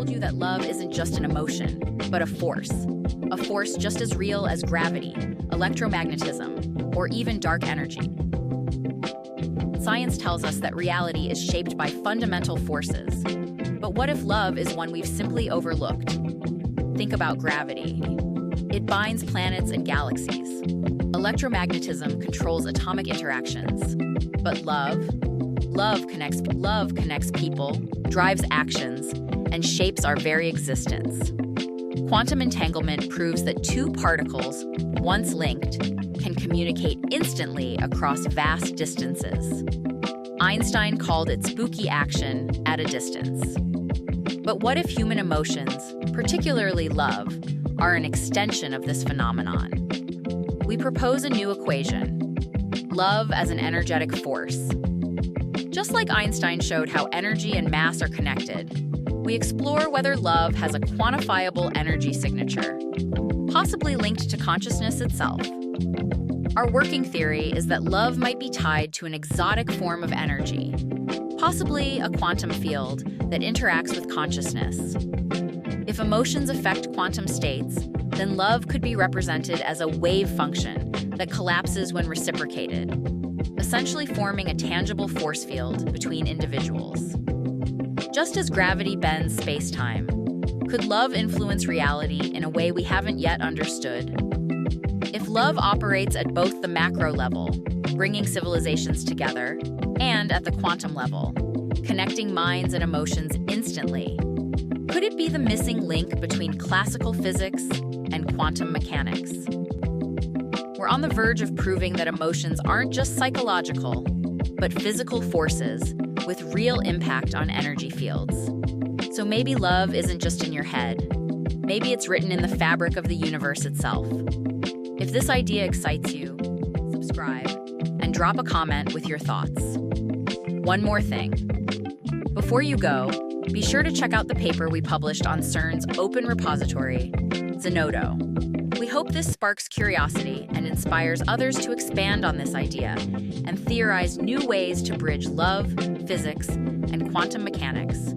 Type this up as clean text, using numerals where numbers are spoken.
told you that love isn't just an emotion, but a force. A force just as real as gravity, electromagnetism, or even dark energy. Science tells us that reality is shaped by fundamental forces. But what if love is one we've simply overlooked? Think about gravity. It binds planets and galaxies. Electromagnetism controls atomic interactions. But love connects people, drives actions, and shapes our very existence. Quantum entanglement proves that two particles, once linked, can communicate instantly across vast distances. Einstein called it spooky action at a distance. But what if human emotions, particularly love, are an extension of this phenomenon? We propose a new equation: love as an energetic force. Just like Einstein showed how energy and mass are connected, we explore whether love has a quantifiable energy signature, possibly linked to consciousness itself. Our working theory is that love might be tied to an exotic form of energy, possibly a quantum field that interacts with consciousness. If emotions affect quantum states, then love could be represented as a wave function that collapses when reciprocated, essentially forming a tangible force field between individuals. Just as gravity bends space-time, could love influence reality in a way we haven't yet understood? If love operates at both the macro level, bringing civilizations together, and at the quantum level, connecting minds and emotions instantly, could it be the missing link between classical physics and quantum mechanics? We're on the verge of proving that emotions aren't just psychological, but physical forces with real impact on energy fields. So maybe love isn't just in your head. Maybe it's written in the fabric of the universe itself. If this idea excites you, subscribe and drop a comment with your thoughts. One more thing. Before you go, be sure to check out the paper we published on CERN's open repository, Zenodo. We hope this sparks curiosity and inspires others to expand on this idea and theorize new ways to bridge love, physics, and quantum mechanics.